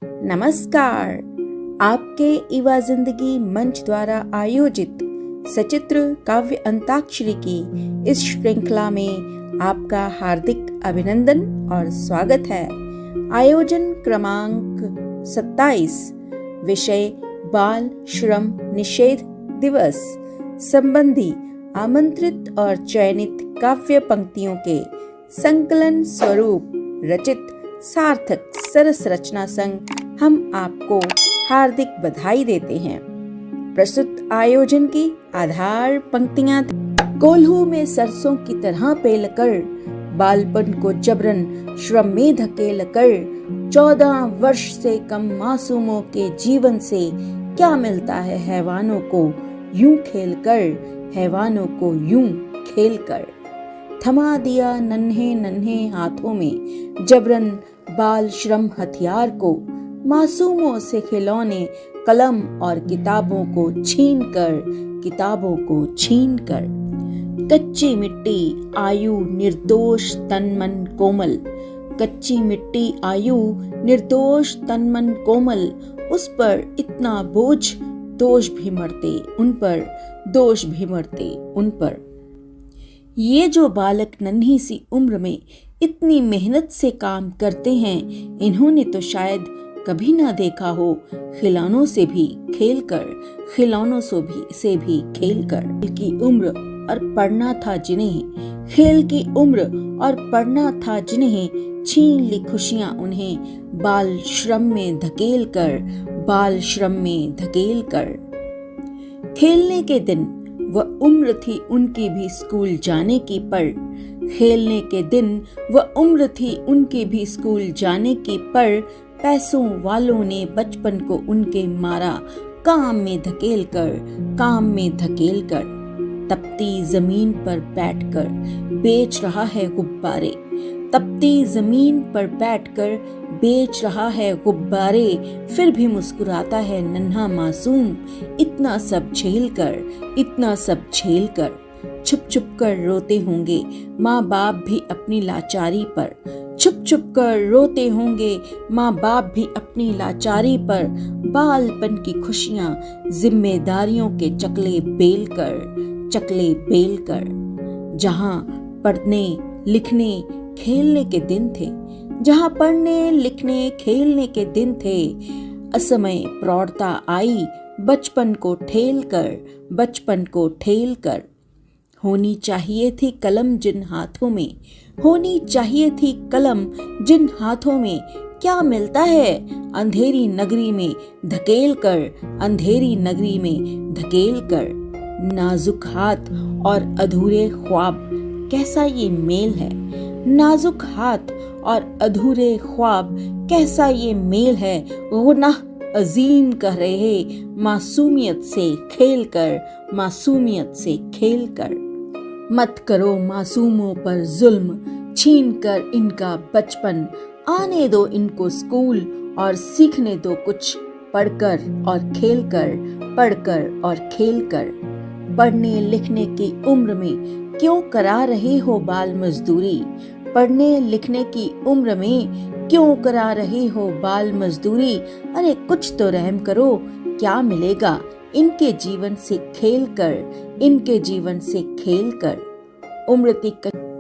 नमस्कार। आपके युवा जिंदगी मंच द्वारा आयोजित सचित्र काव्य अंताक्षरी की इस श्रृंखला में आपका हार्दिक अभिनंदन और स्वागत है। आयोजन क्रमांक 27, विषय बाल श्रम निषेध दिवस संबंधी आमंत्रित और चयनित काव्य पंक्तियों के संकलन स्वरूप रचित सार्थक सरस रचना संग हम आपको हार्दिक बधाई देते हैं। प्रस्तुत आयोजन की आधार पंक्तियां: कोल्हू में सरसों की तरह पेल कर, बालपन को जबरन श्रम में धकेल कर, 14 वर्ष से कम मासूमों के जीवन से क्या मिलता है हैवानों को यूं खेल कर, हैवानों को यूं खेल कर। थमा दिया नन्हे नन्हे हाथों में जबरन बाल श्रम हथियार को, मासूमों से खिलौने कलम और किताबों को छीन कर, किताबों को छीन कर। कच्ची मिट्टी आयु निर्दोष तन मन कोमल, कच्ची मिट्टी आयु निर्दोष तन मन कोमल, उस पर इतना बोझ दोष भी मरते उन पर, दोष भी मरते उन पर। ये जो बालक नन्ही सी उम्र में इतनी मेहनत से काम करते हैं, इन्होंने तो शायद कभी ना देखा हो खिलौनों से भी खेल कर, खिलौनों से भी खेल कर। खेल की उम्र और पढ़ना था जिन्हें, खेल की उम्र और पढ़ना था जिन्हें, छीन ली खुशियां उन्हें बाल श्रम में धकेल कर, बाल श्रम में धकेल कर। खेलने के दिन वह उम्र थी उनकी भी स्कूल जाने की, पर खेलने के दिन वह उम्र थी उनकी भी स्कूल जाने की, पर पैसों वालों ने बचपन को उनके मारा काम में धकेल कर, काम में धकेल कर। तपती जमीन पर बैठकर बेच रहा है गुब्बारे, तपती जमीन पर बैठकर बेच रहा है गुब्बारे, फिर भी मुस्कुराता है नन्हा मासूम इतना सब झेल कर, इतना सब झेल कर। छुप छुप कर रोते होंगे माँ बाप भी अपनी लाचारी पर, छुप छुप कर रोते होंगे माँ बाप भी अपनी लाचारी पर। बालपन की खुशियाँ जिम्मेदारियों के चकले बेल कर, चकले बेल कर। जहाँ पढ़ने लिखने खेलने के दिन थे, जहाँ पढ़ने लिखने खेलने के दिन थे, असमय प्रौढ़ता आई बचपन को ठेल कर, बचपन को ठेल कर। होनी चाहिए थी कलम जिन हाथों में, होनी चाहिए थी कलम जिन हाथों में, क्या मिलता है अंधेरी नगरी में धकेल कर, अंधेरी नगरी में धकेल कर। नाजुक हाथ और अधूरे ख्वाब कैसा ये मेल है, नाजुक हाथ और अधूरे ख्वाब कैसा ये मेल है। गुनाह अजीम कह रहे मासूमियत से खेल कर, मासूमियत से खेल कर। मत करो मासूमों पर जुल्म, छीन कर इनका बचपन, आने दो इनको स्कूल और सीखने दो कुछ पढ़कर और खेलकर, पढ़कर और खेलकर। पढ़ने लिखने की उम्र में क्यों करा रहे हो बाल मजदूरी, पढ़ने लिखने की उम्र में क्यों करा रहे हो बाल मजदूरी। अरे कुछ तो रहम करो, क्या मिलेगा इनके जीवन से खेल कर, इनके जीवन से खेल कर।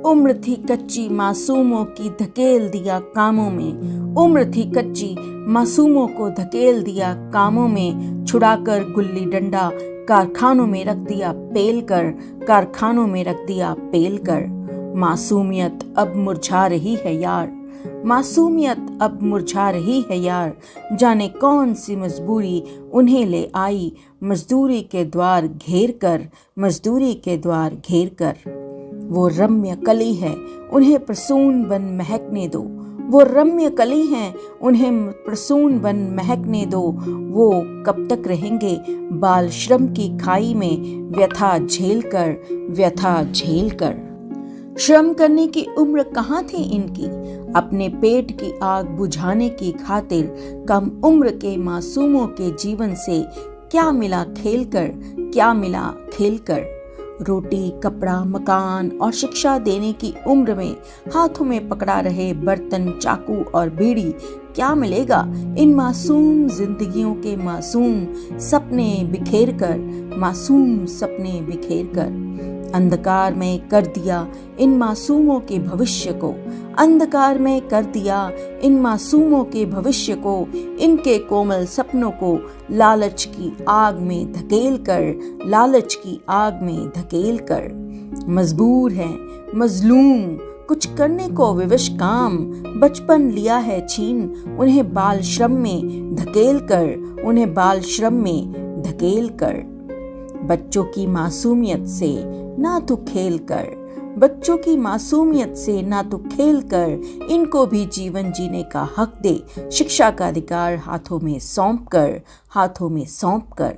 उम्र थी कच्ची मासूमों की धकेल दिया कामों में, उम्र थी कच्ची मासूमों को धकेल दिया कामों में। छुड़ाकर गुल्ली डंडा कारखानों में रख दिया पेल कर, कारखानों में रख दिया पेल कर। मासूमियत अब मुरझा रही है यार, मासूमियत अब मुरझा रही है यार। जाने कौन सी मजबूरी उन्हें ले आई मजदूरी के द्वार घेर कर, मजदूरी के द्वार घेर कर। वो रम्य कली है उन्हें प्रसून बन महकने दो, वो रम्य कली हैं उन्हें प्रसून बन महकने दो। वो कब तक रहेंगे बाल श्रम की खाई में व्यथा झेल कर, व्यथा झेल कर। श्रम करने की उम्र कहाँ थी इनकी, अपने पेट की आग बुझाने की खातिर। कम उम्र के मासूमों के जीवन से क्या मिला खेल कर, क्या मिला खेल कर। रोटी, कपड़ा, मकान और शिक्षा देने की उम्र में हाथों में पकड़ा रहे बर्तन, चाकू और बीड़ी क्या मिलेगा इन मासूम जिंदगियों के मासूम सपने बिखेर कर, मासूम सपने बिखेर कर। अंधकार में कर दिया इन मासूमों के भविष्य को, अंधकार में कर दिया इन मासूमों के भविष्य को, इनके कोमल सपनों को लालच की आग में धकेल कर, लालच की आग में धकेल कर। मजबूर हैं मजलूम कुछ करने को विवश काम, बचपन लिया है छीन उन्हें बाल श्रम में धकेल कर, उन्हें बाल श्रम में धकेल कर। बच्चों की मासूमियत से ना तो खेल कर, बच्चों की मासूमियत से ना तो खेल कर, इनको भी जीवन जीने का हक दे, शिक्षा का अधिकार हाथों में सौंप कर, हाथों में सौंप कर।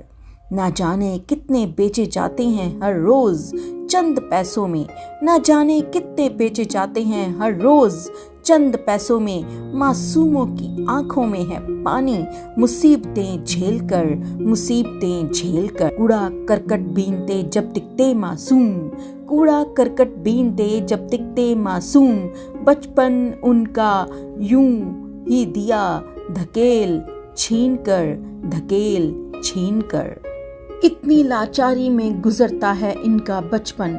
ना जाने कितने बेचे जाते हैं हर रोज चंद पैसों में, ना जाने कितने बेचे जाते हैं हर रोज चंद पैसों में। मासूमों की आंखों में है पानी, मुसीबतें झेल कर, मुसीबतें झेल कर। कूड़ा करकट बीनते जब दिखते मासूम, कूड़ा करकट बीनते जब दिखते मासूम, बचपन उनका यूं ही दिया धकेल छीन कर, धकेल छीन कर। कितनी लाचारी में गुजरता है इनका बचपन,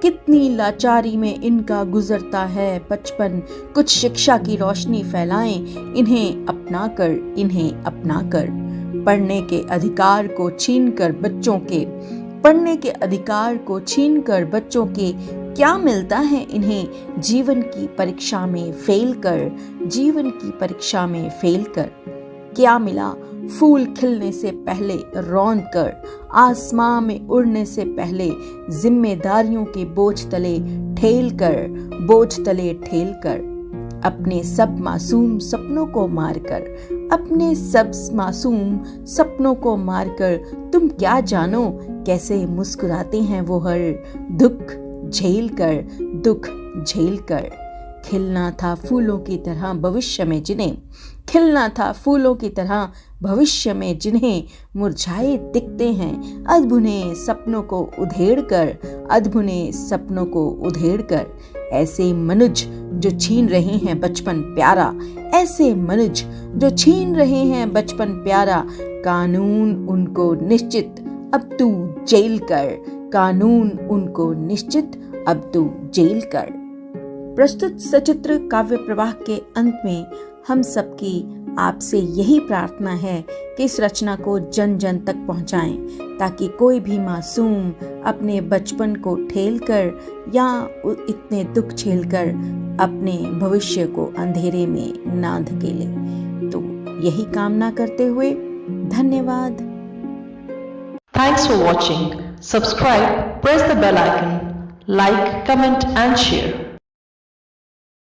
कितनी लाचारी में इनका गुजरता है बचपन। कुछ शिक्षा की रोशनी फैलाएं इन्हें अपना कर, इन्हें अपना कर। पढ़ने के अधिकार को छीन कर बच्चों के, पढ़ने के अधिकार को छीन कर बच्चों के क्या मिलता है इन्हें जीवन की परीक्षा में फेल कर, जीवन की परीक्षा में फेल कर। क्या मिला फूल खिलने से पहले रौंद कर, आसमां में उड़ने से पहले जिम्मेदारियों के बोझ तले ठेल कर, बोझ तले ठेल कर। अपने सब मासूम सपनों को मारकर, अपने सब मासूम सपनों को मारकर तुम क्या जानो कैसे मुस्कुराते हैं वो हर दुख झेल कर, दुख झेल कर। खिलना था फूलों की तरह भविष्य में जिन्हें, खिलना था फूलों की तरह भविष्य में जिन्हें मुरझाए दिखते हैं अधभुने सपनों को उधेड़ कर, अधभुने सपनों को उधेड़ कर। ऐसे मनुज जो छीन रहे हैं बचपन प्यारा, ऐसे मनुज जो छीन रहे हैं बचपन प्यारा, कानून उनको निश्चित अब तू जेल कर, कानून उनको निश्चित अब तू जेल कर। प्रस्तुत सचित्र काव्य प्रवाह के अंत में हम सबकी आपसे यही प्रार्थना है कि इस रचना को जन जन तक पहुंचाएं, ताकि कोई भी मासूम अपने बचपन को ठेल कर या इतने दुख झेलकर अपने भविष्य को अंधेरे में ना धकेले। तो यही कामना करते हुए धन्यवाद। Thanks for watching. Subscribe, press the bell icon, like, comment and share.